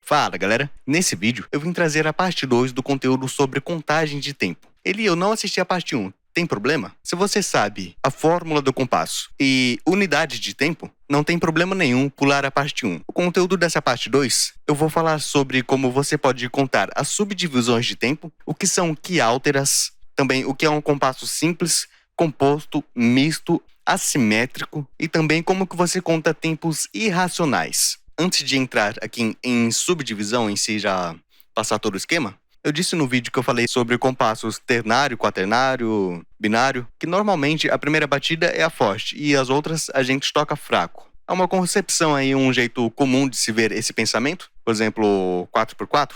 Fala galera, nesse vídeo eu vim trazer a parte 2 do conteúdo sobre contagem de tempo. Eu não assisti a parte 1, tem problema? Se você sabe a fórmula do compasso e unidade de tempo, não tem problema nenhum pular a parte 1. O conteúdo dessa parte 2, eu vou falar sobre como você pode contar as subdivisões de tempo, o que são quiálteras, também o que é um compasso simples, composto, misto, assimétrico e também como que você conta tempos irracionais. Antes de entrar aqui em subdivisão em si, já passar todo o esquema, eu disse no vídeo que eu falei sobre compassos ternário, quaternário, binário, que normalmente a primeira batida é a forte e as outras a gente toca fraco. É uma concepção aí, um jeito comum de se ver esse pensamento. Por exemplo, 4x4.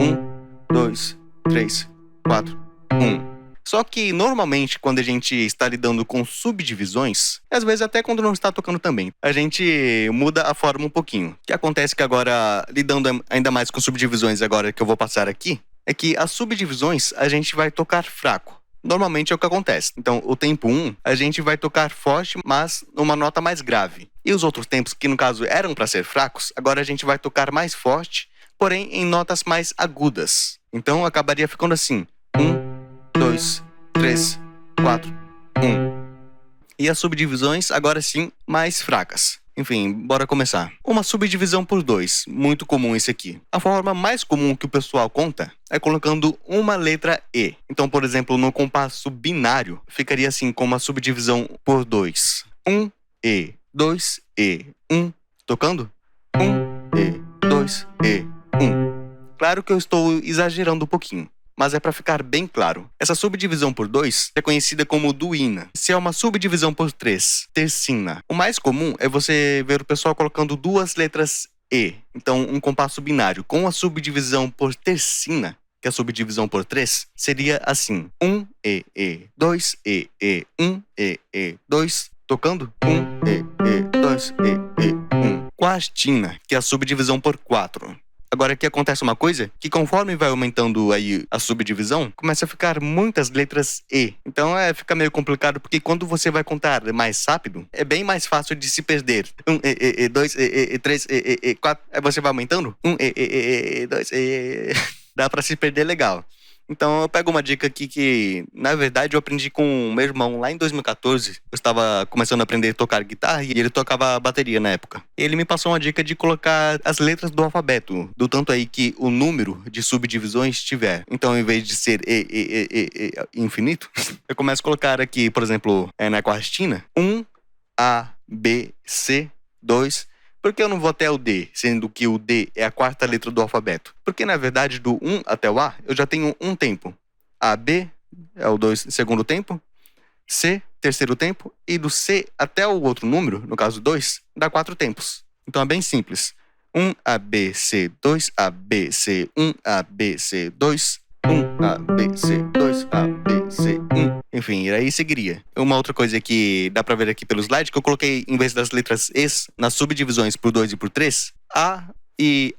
1, 2, 3, 4, 1. Só que, normalmente, quando a gente está lidando com subdivisões, às vezes até quando não está tocando também, a gente muda a forma um pouquinho. O que acontece que agora, lidando ainda mais com subdivisões agora que eu vou passar aqui, é que as subdivisões a gente vai tocar fraco. Normalmente é o que acontece. Então, o tempo 1, a gente vai tocar forte, mas numa nota mais grave. E os outros tempos, que no caso eram para ser fracos, agora a gente vai tocar mais forte, porém em notas mais agudas. Então, acabaria ficando assim: 1, 2, 3, 4, 1. E as subdivisões, agora sim, mais fracas. Enfim, bora começar. Uma subdivisão por 2, muito comum esse aqui. A forma mais comum que o pessoal conta é colocando uma letra E. Então, por exemplo, no compasso binário, ficaria assim com uma subdivisão por 2. 1 E, 2 E, 1. Tocando? 1 E, 2 E, 1. Claro que eu estou exagerando um pouquinho, mas é para ficar bem claro. Essa subdivisão por 2 é conhecida como duína. Se é uma subdivisão por 3, tercina. O mais comum é você ver o pessoal colocando duas letras E. Então, um compasso binário com a subdivisão por tercina, que é a subdivisão por 3, seria assim: 1 E, 2 E, 1 E, 2. Tocando? 1 E, 2 E, 1. Quartina, que é a subdivisão por 4. Agora aqui acontece uma coisa, que conforme vai aumentando aí a subdivisão, começa a ficar muitas letras E. Então fica meio complicado, porque quando você vai contar mais rápido, é bem mais fácil de se perder. 1 E, 2 E, 3 E, 4, aí você vai aumentando. 1 E, 2 E. Dá pra se perder legal. Então eu pego uma dica aqui que, na verdade, eu aprendi com o meu irmão lá em 2014. Eu estava começando a aprender a tocar guitarra e ele tocava bateria na época. Ele me passou uma dica de colocar as letras do alfabeto, do tanto aí que o número de subdivisões tiver. Então, em vez de ser E infinito, eu começo a colocar aqui, por exemplo, na quartina, 1, A, B, C, 2. Por que eu não vou até o D, sendo que o D é a quarta letra do alfabeto? Porque, na verdade, do 1 até o A, eu já tenho um tempo. A, B é o segundo tempo, C, terceiro tempo, e do C até o outro número, no caso 2, dá 4 tempos. Então é bem simples. 1, A, B, C, 2, A, B, C, 1, A, B, C, 2, 1, A, B, C, 2, A, B, C, 1. Enfim, aí seguiria. Uma outra coisa que dá pra ver aqui pelo slide, que eu coloquei, em vez das letras E, nas subdivisões por 2 e por 3, A e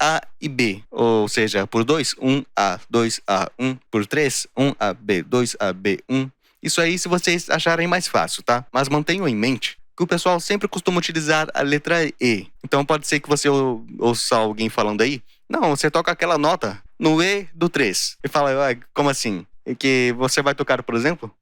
B. Ou seja, por 2, 1A, 2A, 1. Por 3, 1AB, 2AB, 1. Isso aí se vocês acharem mais fácil, tá? Mas mantenham em mente que o pessoal sempre costuma utilizar a letra E. Então pode ser que você ouça alguém falando aí: não, você toca aquela nota no E do 3. E fala: como assim? E que você vai tocar, por exemplo,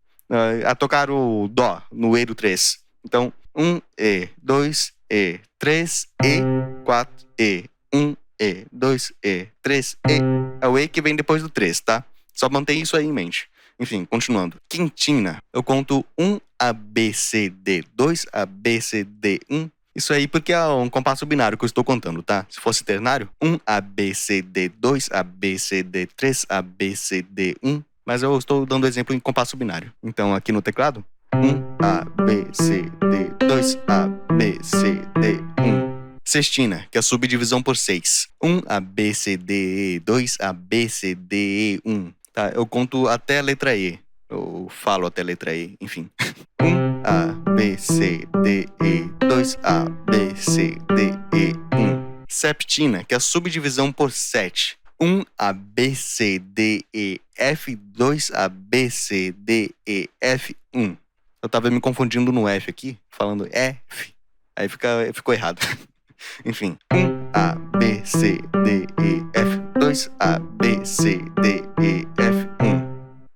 a tocar o Dó no E do 3. Então, 1 E, 2 E, 3 E, 4 E, 1 E, 2 E, 3 E. É o E que vem depois do 3, tá? Só mantém isso aí em mente. Enfim, continuando. Quintina. Eu conto 1 A, B, C, D, 2 A, B, C, D, 1. Isso aí porque é um compasso binário que eu estou contando, tá? Se fosse ternário, 1 A, B, C, D, 2 A, B, C, D, 3 A, B, C, D, 1. Mas eu estou dando exemplo em compasso binário. Então, aqui no teclado, 1 A, B, C, D, 2 A, B, C, D, 1. Sextina, que é a subdivisão por 6. 1 A, B, C, D, E, 2 A, B, C, D, E, 1. Tá, eu conto até a letra E. Eu falo até a letra E, enfim. 1 A, B, C, D, E, 2 A, B, C, D, E, 1. Septina, que é a subdivisão por 7. 1 A, B, C, D, E, F, 2 A, B, C, D, E, F, 1. Eu tava me confundindo no F aqui, falando F. Aí ficou errado. Enfim. 1 A, B, C, D, E, 2, A, B, C, D, E, F,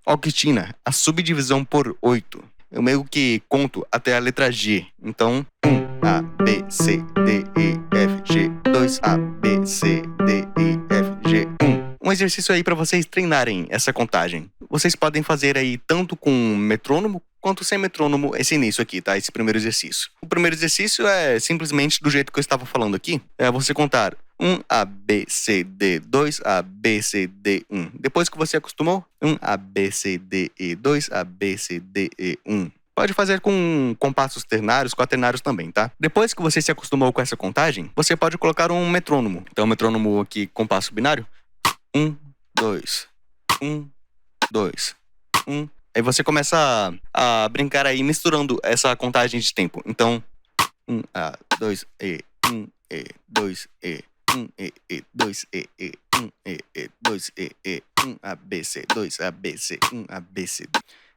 1. Octina, a subdivisão por 8. Eu meio que conto até a letra G. Então, 1, A, B, C, D, E, F, G. 2, A, B, C, D, E, F, G. 1. Um exercício aí para vocês treinarem essa contagem. Vocês podem fazer aí tanto com metrônomo quanto sem metrônomo esse início aqui, tá? Esse primeiro exercício. O primeiro exercício é simplesmente do jeito que eu estava falando aqui. É você contar 1, A, B, C, D, 2, A, B, C, D, 1. Depois que você acostumou, 1, A, B, C, D, E, 2, A, B, C, D, E, 1. Pode fazer com compassos ternários, quaternários também, tá? Depois que você se acostumou com essa contagem, você pode colocar um metrônomo. Então, metrônomo aqui, compasso binário. 1, 2, 1, 2, 1. Aí você começa a brincar aí misturando essa contagem de tempo. Então, 1, A, 2, E, 1, E, 2, E, 1, E, 2, E, 1, E, 2, E, 1, A, B, C, 2, A, B, C, 1, A, B, C.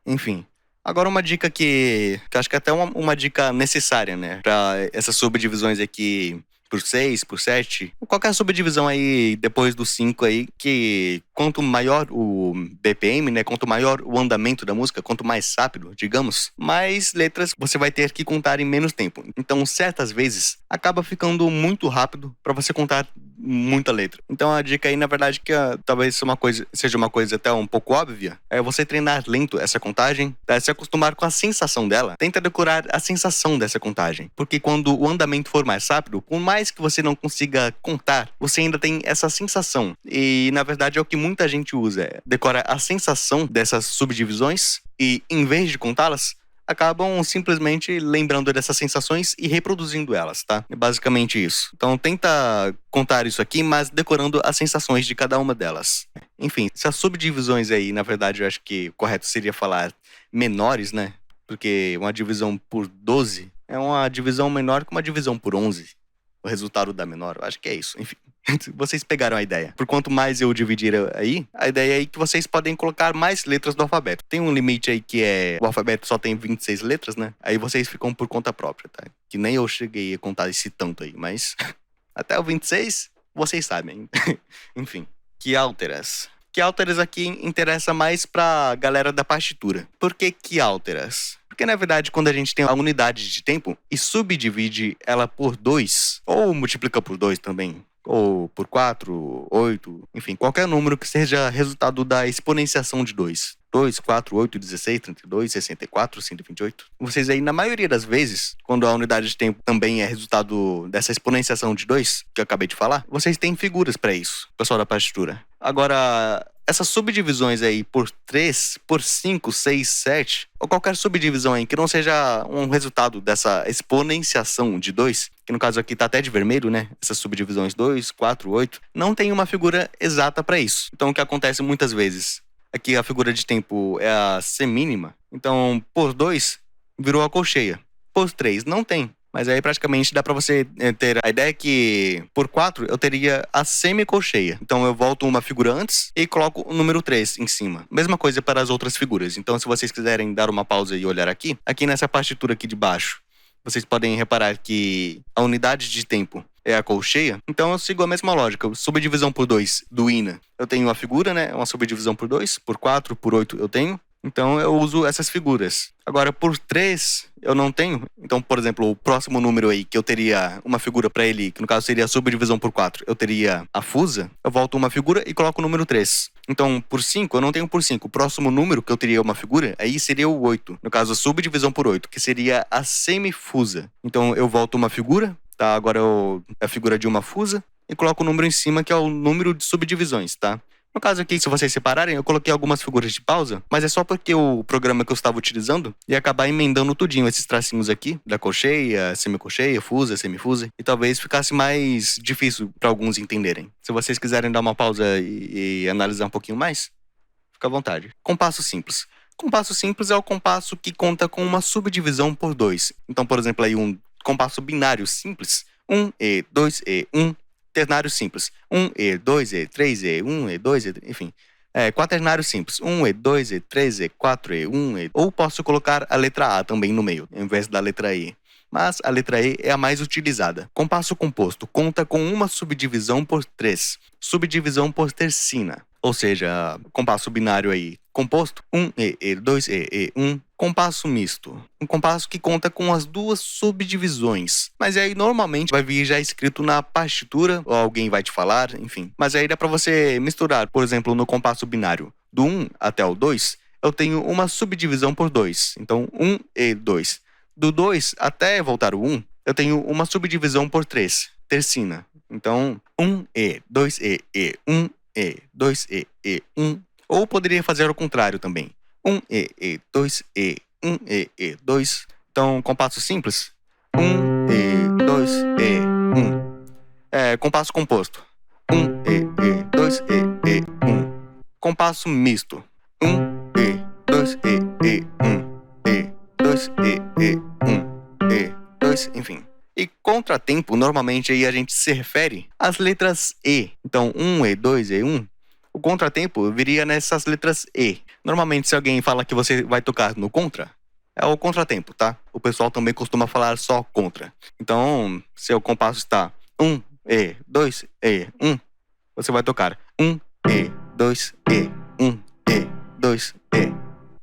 Enfim. Agora uma dica que acho que é até uma dica necessária, né? Pra essas subdivisões aqui por 6, por 7, qualquer subdivisão aí depois do 5 aí, que quanto maior o BPM, né, quanto maior o andamento da música, quanto mais rápido, digamos, mais letras você vai ter que contar em menos tempo. Então, certas vezes, acaba ficando muito rápido para você contar muita letra. Então, a dica aí, na verdade, que talvez seja uma coisa até um pouco óbvia, é você treinar lento essa contagem, se acostumar com a sensação dela. Tenta decorar a sensação dessa contagem, porque quando o andamento for mais rápido, por mais que você não consiga contar, você ainda tem essa sensação. E, na verdade, é o que muita gente usa. Decora a sensação dessas subdivisões e, em vez de contá-las, acabam simplesmente lembrando dessas sensações e reproduzindo elas, tá? É basicamente isso. Então, tenta contar isso aqui, mas decorando as sensações de cada uma delas. Enfim, essas subdivisões aí, na verdade, eu acho que o correto seria falar menores, né? Porque uma divisão por 12 é uma divisão menor que uma divisão por 11. O resultado da menor, eu acho que é isso. Enfim, vocês pegaram a ideia. Por quanto mais eu dividir aí, a ideia é que vocês podem colocar mais letras do alfabeto. Tem um limite aí que o alfabeto só tem 26 letras, né? Aí vocês ficam por conta própria, tá? Que nem eu cheguei a contar esse tanto aí, mas até o 26, vocês sabem. Enfim, quiálteras. Quiálteras aqui interessa mais pra galera da partitura. Por que quiálteras? Porque, na verdade, quando a gente tem a unidade de tempo e subdivide ela por 2, ou multiplica por 2 também, ou por 4, 8, enfim, qualquer número que seja resultado da exponenciação de 2. 2, 4, 8, 16, 32, 64, 128. Vocês aí, na maioria das vezes, quando a unidade de tempo também é resultado dessa exponenciação de 2, que eu acabei de falar, vocês têm figuras para isso, pessoal da partitura. Agora, essas subdivisões aí por 3, por 5, 6, 7, ou qualquer subdivisão aí que não seja um resultado dessa exponenciação de 2, que no caso aqui tá até de vermelho, né? Essas subdivisões 2, 4, 8, não tem uma figura exata para isso. Então, o que acontece muitas vezes? Aqui a figura de tempo é a semínima. Então, por 2, virou a colcheia. Por 3, não tem. Mas aí praticamente dá pra você ter a ideia que por 4 eu teria a semicolcheia. Então eu volto uma figura antes e coloco o número 3 em cima. Mesma coisa para as outras figuras. Então se vocês quiserem dar uma pausa e olhar aqui nessa partitura aqui de baixo, vocês podem reparar que a unidade de tempo é a colcheia. Então eu sigo a mesma lógica. Subdivisão por 2 do INA. Eu tenho uma figura, né? Uma subdivisão por 2. Por 4, por 8 eu tenho. Então eu uso essas figuras. Agora, por 3, eu não tenho. Então, por exemplo, o próximo número aí, que eu teria uma figura pra ele, que no caso seria a subdivisão por 4, eu teria a fusa, eu volto uma figura e coloco o número 3. Então, por 5, eu não tenho por 5. O próximo número que eu teria uma figura, aí seria o 8. No caso, a subdivisão por 8, que seria a semifusa. Então, eu volto uma figura, tá? Agora é a figura de uma fusa, e coloco o número em cima, que é o número de subdivisões, tá? No caso aqui, se vocês separarem, eu coloquei algumas figuras de pausa, mas é só porque o programa que eu estava utilizando ia acabar emendando tudinho esses tracinhos aqui, da colcheia, semicolcheia, fusa, semifusa, e talvez ficasse mais difícil para alguns entenderem. Se vocês quiserem dar uma pausa e analisar um pouquinho mais, fica à vontade. Compasso simples. Compasso simples é o compasso que conta com uma subdivisão por 2. Então, por exemplo, aí um compasso binário simples, 1E, 2E, 1, ternário simples, 1E, 2E, 3E, 1E, 2E, enfim. Quaternário simples, 1E, 2E, 3E, 4E, 1E. Ou posso colocar a letra A também no meio, ao invés da letra E. mas a letra E é a mais utilizada. Compasso composto conta com uma subdivisão por 3, subdivisão por tercina. Ou seja, compasso binário aí, composto, 1E, 2E, 1. Compasso misto, um compasso que conta com as duas subdivisões. Mas aí normalmente vai vir já escrito na partitura, ou alguém vai te falar, enfim. Mas aí dá pra você misturar, por exemplo, no compasso binário, do 1 até o 2, eu tenho uma subdivisão por 2. Então, 1E, 2. Do 2 até voltar o 1, eu tenho uma subdivisão por 3, tercina. Então, 1E, 2E, 1E, 2E, 1. Ou poderia fazer o contrário também. 1E, 2E, 1E, 2. Então, compasso simples. 1E, 2E, 1. Compasso composto. 1E, 2E, 1. Compasso misto. 1E, 2E, 1. E, 2E, 1. E, 2, enfim. E contratempo, normalmente aí a gente se refere às letras E. Então, 1E, 2E, 1. O contratempo viria nessas letras E. Normalmente, se alguém fala que você vai tocar no contra, é o contratempo, tá? O pessoal também costuma falar só contra. Então, se o compasso está 1E, 2E, 1, você vai tocar 1E, 2E, 1E, 2E.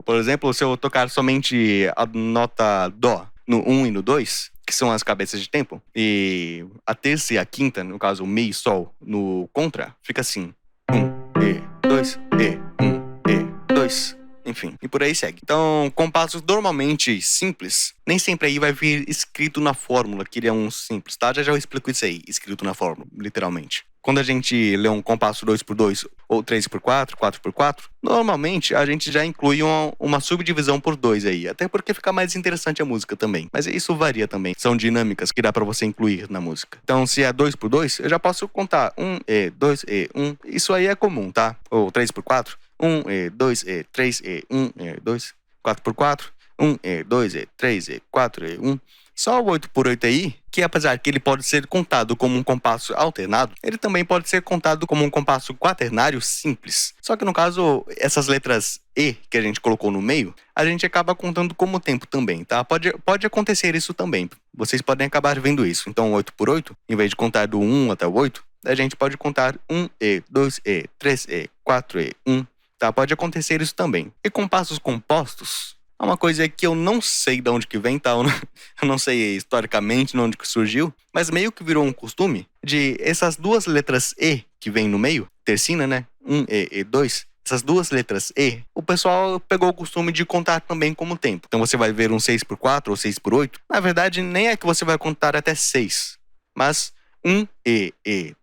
Por exemplo, se eu tocar somente a nota Dó no 1 e no 2, que são as cabeças de tempo, e a terça e a quinta, no caso o Mi e Sol, no contra, fica assim. 1E, 2E, 1E, 2, enfim, e por aí segue. Então, compassos normalmente simples, nem sempre aí vai vir escrito na fórmula, que ele é um simples, tá? Já eu explico isso aí, escrito na fórmula, literalmente. Quando a gente lê um compasso 2x2 ou 3x4, 4x4, normalmente a gente já inclui uma subdivisão por 2 aí, até porque fica mais interessante a música também. Mas isso varia também, são dinâmicas que dá pra você incluir na música. Então, se é 2x2, eu já posso contar 1E, 2E, 1. Isso aí é comum, tá? Ou 3x4, 1E, 2E, 3E, 1E, 2, 4x4, 1E, 2E, 3E, 4E, 1. Só o 8x8 aí, que apesar que ele pode ser contado como um compasso alternado, ele também pode ser contado como um compasso quaternário simples. Só que no caso, essas letras E que a gente colocou no meio, a gente acaba contando como tempo também, tá? Pode acontecer isso também. Vocês podem acabar vendo isso. Então, 8x8, em vez de contar do 1 até o 8, a gente pode contar 1E, 2E, 3E, 4E, 1. Tá? Pode acontecer isso também. E compassos compostos é uma coisa que eu não sei de onde que vem, tá? Eu não sei historicamente de onde que surgiu, mas meio que virou um costume de essas duas letras E que vem no meio, tercina, né? 1E e 2, essas duas letras E, o pessoal pegou o costume de contar também como tempo. Então você vai ver um 6x4 ou 6x8. Na verdade, nem é que você vai contar até 6, mas 1E,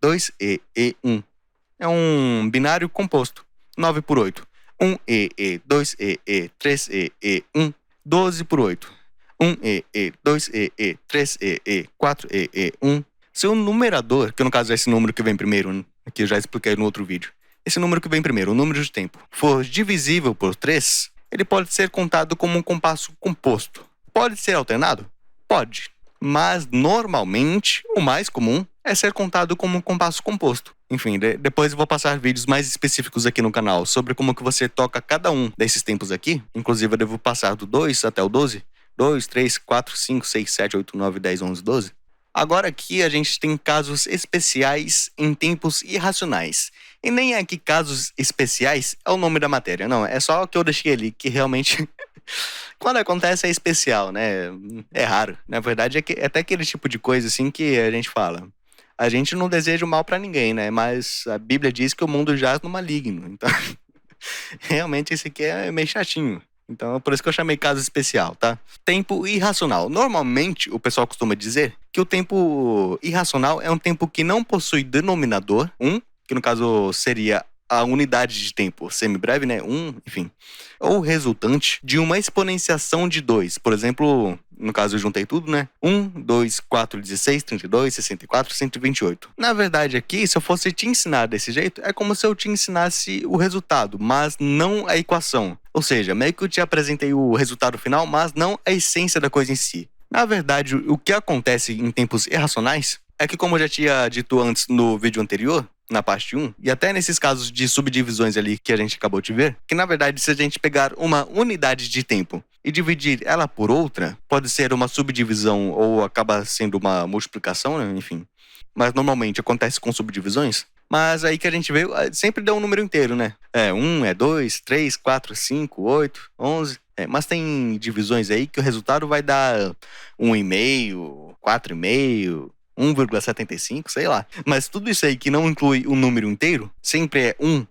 2E, 1. É um binário composto. 9x8. 1E, 2E, 3E, 1. 12x8. 1E, 2E, 3E, 4E, 1. Se o numerador, que no caso é esse número que vem primeiro, que eu já expliquei no outro vídeo, esse número que vem primeiro, o número de tempo, for divisível por 3, ele pode ser contado como um compasso composto. Pode ser alternado? Pode. Mas, normalmente, o mais comum é ser contado como um compasso composto. Enfim, depois eu vou passar vídeos mais específicos aqui no canal sobre como que você toca cada um desses tempos aqui. Inclusive, eu devo passar do 2 até o 12. 2, 3, 4, 5, 6, 7, 8, 9, 10, 11, 12. Agora aqui a gente tem casos especiais em tempos irracionais. E nem é que casos especiais é o nome da matéria, não. É só que eu deixei ali, que realmente... Quando acontece é especial, né? É raro. Na verdade, é até aquele tipo de coisa assim que a gente fala. A gente não deseja o mal pra ninguém, né? Mas a Bíblia diz que o mundo jaz no maligno. Então, realmente esse aqui é meio chatinho. Então, por isso que eu chamei caso especial, tá? Tempo irracional. Normalmente, o pessoal costuma dizer que o tempo irracional é um tempo que não possui denominador, que no caso seria a unidade de tempo semibreve, né? Enfim. Ou resultante de uma exponenciação de 2. Por exemplo, no caso eu juntei tudo, né? 1, 2, 4, 16, 32, 64, 128. Na verdade aqui, se eu fosse te ensinar desse jeito, é como se eu te ensinasse o resultado, mas não a equação. Ou seja, meio que eu te apresentei o resultado final, mas não a essência da coisa em si. Na verdade, o que acontece em tempos irracionais é que, como eu já tinha dito antes no vídeo anterior, na parte 1, e até nesses casos de subdivisões ali que a gente acabou de ver, que na verdade se a gente pegar uma unidade de tempo e dividir ela por outra, pode ser uma subdivisão ou acaba sendo uma multiplicação, né? Enfim. Mas normalmente acontece com subdivisões. Mas aí que a gente vê, sempre dá um número inteiro, né? É 1, é 2, 3, 4, 5, 8, 11. Mas tem divisões aí que o resultado vai dar 1,5, 4,5, 1,75, sei lá. Mas tudo isso aí que não inclui um número inteiro, sempre é 1,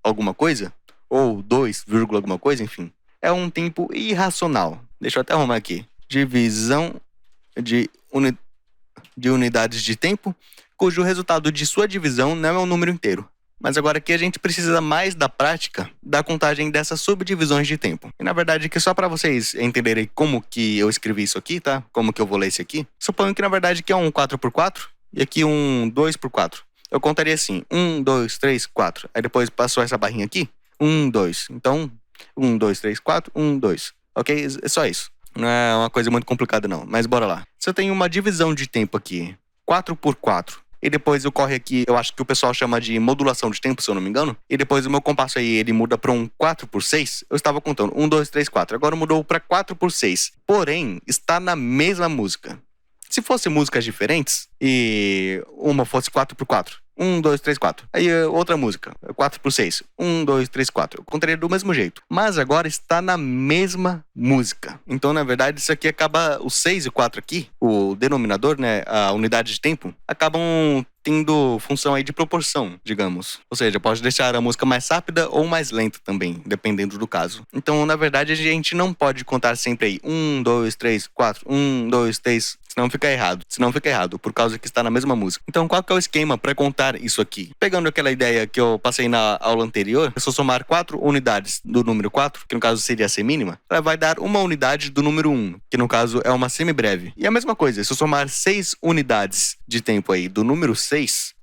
alguma coisa, ou 2, alguma coisa, enfim. É um tempo irracional. Deixa eu até arrumar aqui. Divisão de, de unidades de tempo, cujo resultado de sua divisão não é um número inteiro. Mas agora aqui a gente precisa mais da prática da contagem dessas subdivisões de tempo. E na verdade aqui só para vocês entenderem como que eu escrevi isso aqui, tá? Como que eu vou ler isso aqui. Suponho que na verdade aqui é um 4x4 e aqui um 2x4. Eu contaria assim, 1, 2, 3, 4. Aí depois passou essa barrinha aqui, 1, 2. Então, 1, 2, 3, 4, 1, 2. Ok? É só isso. Não é uma coisa muito complicada não, mas bora lá. Se eu tenho uma divisão de tempo aqui, 4x4, e depois ocorre aqui, eu acho que o pessoal chama de modulação de tempo, se eu não me engano, e depois o meu compasso aí, ele muda para um 4x6, eu estava contando 1, 2, 3, 4, agora mudou para 4x6, porém, está na mesma música. Se fossem músicas diferentes, e uma fosse 4x4, 1, 2, 3, 4. Aí outra música, 4x6. 1, 2, 3, 4. Eu contaria do mesmo jeito. Mas agora está na mesma música. Então, na verdade, isso aqui acaba... O 6 e o 4 aqui, o denominador, né? A unidade de tempo, acabam tendo função aí de proporção, digamos. Ou seja, pode deixar a música mais rápida ou mais lenta também, dependendo do caso. Então, na verdade, a gente não pode contar sempre aí 1, 2, 3, 4, 1, 2, 3, senão fica errado, por causa que está na mesma música. Então, qual que é o esquema para contar isso aqui? Pegando aquela ideia que eu passei na aula anterior, se eu somar 4 unidades do número 4, que no caso seria a semínima, ela vai dar uma unidade do número 1, que no caso é uma semibreve. E a mesma coisa, se eu somar 6 unidades de tempo aí do número 6,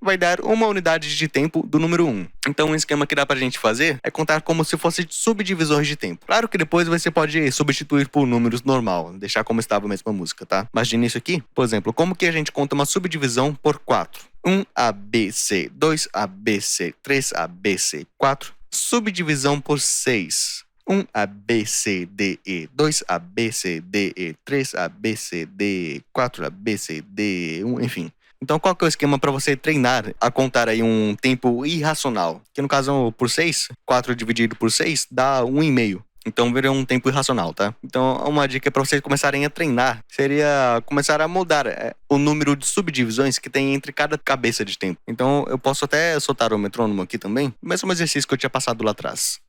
vai dar uma unidade de tempo do número 1. Então, um esquema que dá pra gente fazer é contar como se fosse subdivisões de tempo. Claro que depois você pode substituir por números normal, deixar como estava a mesma música, tá? Mas de início aqui, por exemplo, como que a gente conta uma subdivisão por 4? 1ABC, 2ABC, 3ABC, 4. Subdivisão por 6. 1ABCDE, 2ABCDE, 3ABCDE, 4ABCDE, enfim. Então, qual que é o esquema para você treinar a contar aí um tempo irracional? Que no caso, por 6, 4 dividido por 6 dá 1,5. Então, vira um tempo irracional, tá? Então, uma dica para vocês começarem a treinar seria começar a mudar o número de subdivisões que tem entre cada cabeça de tempo. Então, eu posso até soltar o metrônomo aqui também, o mesmo exercício que eu tinha passado lá atrás.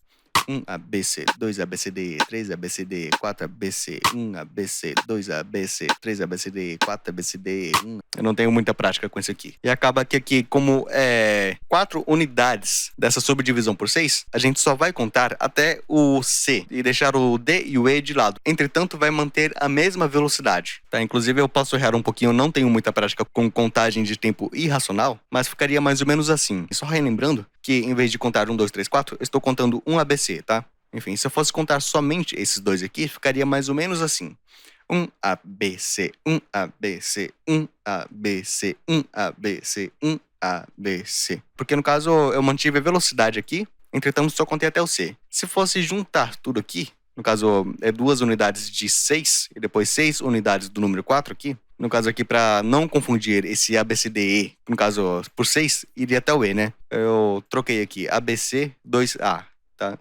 1ABC, 2ABCDE, 3ABCDE, 4ABC, 1ABC, 2ABC, 3ABCDE, 4ABCDE, 1. Eu não tenho muita prática com isso aqui. E acaba que aqui, como 4 unidades dessa subdivisão por 6, a gente só vai contar até o C e deixar o D e o E de lado. Entretanto, vai manter a mesma velocidade, tá? Inclusive, eu posso errar um pouquinho, eu não tenho muita prática com contagem de tempo irracional, mas ficaria mais ou menos assim. Só relembrando que em vez de contar 1, 2, 3, 4, eu estou contando 1 ABC, tá? Enfim, se eu fosse contar somente esses dois aqui, ficaria mais ou menos assim. 1 ABC, 1 ABC, 1 ABC, 1 ABC, 1 ABC. Porque no caso eu mantive a velocidade aqui, entretanto só contei até o C. Se fosse juntar tudo aqui, no caso é 2 unidades de 6 e depois 6 unidades do número 4 aqui, no caso aqui, para não confundir esse ABCDE, no caso, por 6, iria até o E, né? Eu troquei aqui ABC 2A, tá?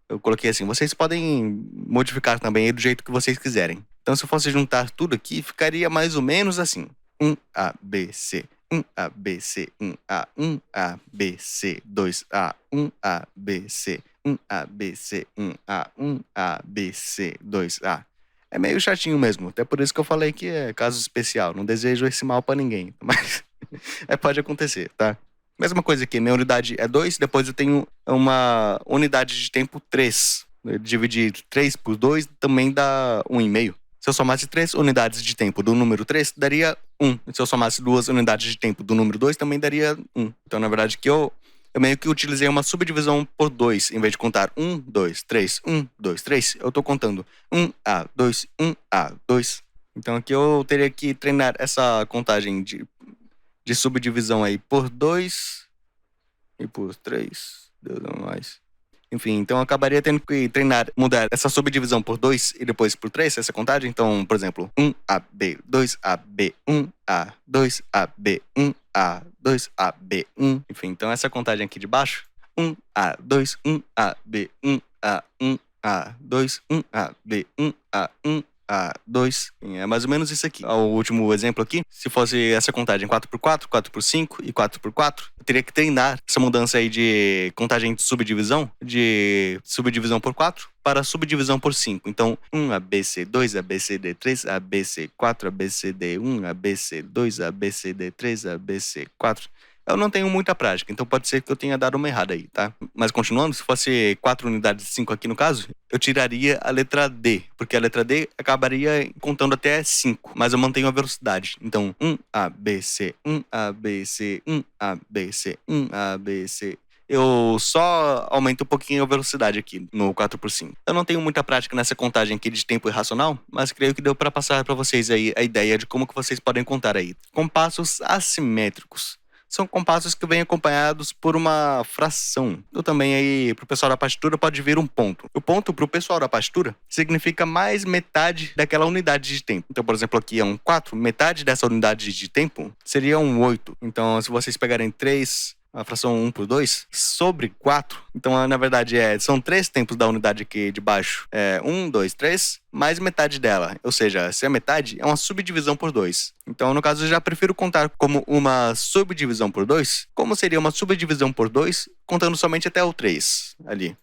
Eu coloquei assim. Vocês podem modificar também do jeito que vocês quiserem. Então, se eu fosse juntar tudo aqui, ficaria mais ou menos assim. 1ABC, 1ABC, 1A, 1ABC, 2A, 1ABC, 1ABC, 1A, 1ABC, 2A. É meio chatinho mesmo, até por isso que eu falei que é caso especial. Não desejo esse mal pra ninguém, mas pode acontecer, tá? Mesma coisa aqui, minha unidade é 2, depois eu tenho uma unidade de tempo 3. Dividir 3 por 2 também dá 1,5. Se eu somasse 3 unidades de tempo do número 3, daria 1. Se eu somasse 2 unidades de tempo do número 2, também daria 1. Então, na verdade, que eu meio que utilizei uma subdivisão por 2. Em vez de contar 1, 2, 3, 1, 2, 3, eu tô contando 1A2, 1A2. Então aqui eu teria que treinar essa contagem de subdivisão aí por 2 e por 3. Deus não mais. Enfim, então eu acabaria tendo que treinar, mudar essa subdivisão por 2 e depois por 3, essa contagem. Então, por exemplo, 1AB, 2AB, 1A, 2AB, 1A, 2AB, 1. Enfim, então essa contagem aqui de baixo, 1A2, 1AB, 1A, 1A2, 1AB, 1A, 1A2. É mais ou menos isso aqui. O último exemplo aqui, se fosse essa contagem 4x4, 4x5 e 4x4, eu teria que treinar essa mudança aí de contagem de subdivisão por 4 para subdivisão por 5. Então, 1ABC, 2ABCD, 3ABC, 4ABCD, 1ABC, 2ABCD, 3ABC, 4. Eu não tenho muita prática, então pode ser que eu tenha dado uma errada aí, tá? Mas continuando, se fosse 4 unidades de 5 aqui no caso, eu tiraria a letra D, porque a letra D acabaria contando até 5, mas eu mantenho a velocidade. Então, 1ABC, 1ABC, 1ABC, 1ABC. Eu só aumento um pouquinho a velocidade aqui no 4x5. Eu não tenho muita prática nessa contagem aqui de tempo irracional, mas creio que deu para passar para vocês aí a ideia de como que vocês podem contar aí. Compassos assimétricos são compassos que vêm acompanhados por uma fração. Então também aí, pro pessoal da partitura, pode vir um ponto. O ponto pro pessoal da partitura significa mais metade daquela unidade de tempo. Então, por exemplo, aqui é um 4, metade dessa unidade de tempo seria um 8. Então, se vocês pegarem 3... a fração 1 por 2, sobre 4. Então, na verdade, são 3 tempos da unidade aqui de baixo. 1, 2, 3, mais metade dela. Ou seja, se é metade, é uma subdivisão por 2. Então, no caso, eu já prefiro contar como uma subdivisão por 2. Como seria uma subdivisão por 2, contando somente até o 3, ali.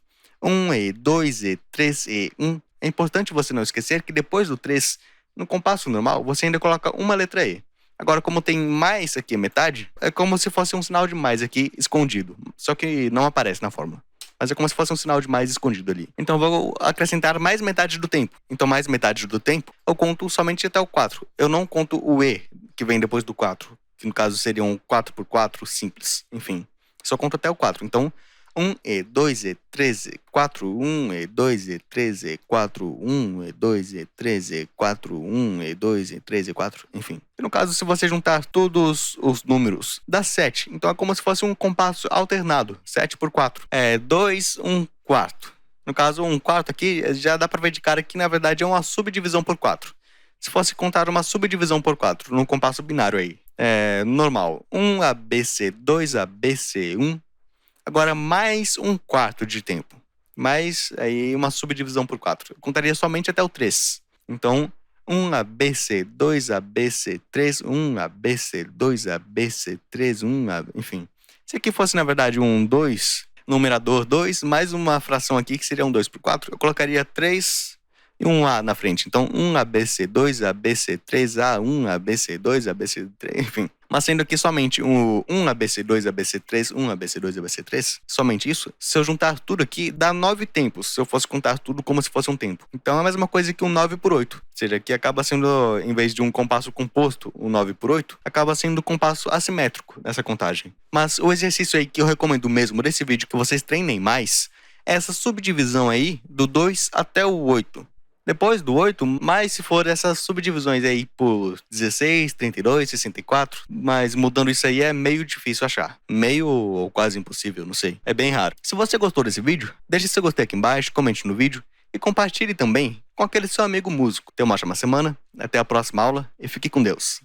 1E, 2E, 3E, 1. É importante você não esquecer que depois do 3, no compasso normal, você ainda coloca uma letra E. Agora, como tem mais aqui, metade, é como se fosse um sinal de mais aqui escondido. Só que não aparece na fórmula. Mas é como se fosse um sinal de mais escondido ali. Então, eu vou acrescentar mais metade do tempo. Então, mais metade do tempo, eu conto somente até o 4. Eu não conto o E, que vem depois do 4. Que, no caso, seria um 4x4 simples. Enfim, só conto até o 4. Então, 1E, 2E, 3E, 4, 1E, 2E, 3E, 4, 1E, 2E, 3E, 4, 1E, 2E, 3E, 4, enfim. E no caso, se você juntar todos os números, dá 7. Então é como se fosse um compasso alternado, 7 por 4. 2, 1 quarto. No caso, 1 quarto aqui, já dá pra ver de cara que na verdade é uma subdivisão por 4. Se fosse contar uma subdivisão por 4, num compasso binário aí, normal, 1ABC, 2ABC, 1. Agora, mais 1 quarto de tempo. Mais aí uma subdivisão por 4. Eu contaria somente até o 3. Então, 1ABC, 2ABC, 3, 1ABC, 2ABC, 3, 1ABC, enfim. Se aqui fosse, na verdade, um 2, numerador 2, mais uma fração aqui, que seria um 2 por 4, eu colocaria 3 e um A na frente. Então, 1ABC, 2ABC, 3A, 1ABC, 2ABC, 3, enfim. Mas sendo aqui somente um 1ABC, 2ABC, 3, 1ABC, 2ABC, 3, somente isso, se eu juntar tudo aqui, dá 9 tempos, se eu fosse contar tudo como se fosse um tempo. Então é a mesma coisa que um 9 por 8. Ou seja, aqui acaba sendo, em vez de um compasso composto, um 9 por 8, acaba sendo um compasso assimétrico nessa contagem. Mas o exercício aí que eu recomendo mesmo desse vídeo, que vocês treinem mais, é essa subdivisão aí do 2 até o 8. Depois do 8, mais se for essas subdivisões aí por 16, 32, 64, mas mudando isso aí é meio difícil achar. Meio ou quase impossível, não sei. É bem raro. Se você gostou desse vídeo, deixe seu gostei aqui embaixo, comente no vídeo e compartilhe também com aquele seu amigo músico. Tenha uma ótima semana, até a próxima aula e fique com Deus.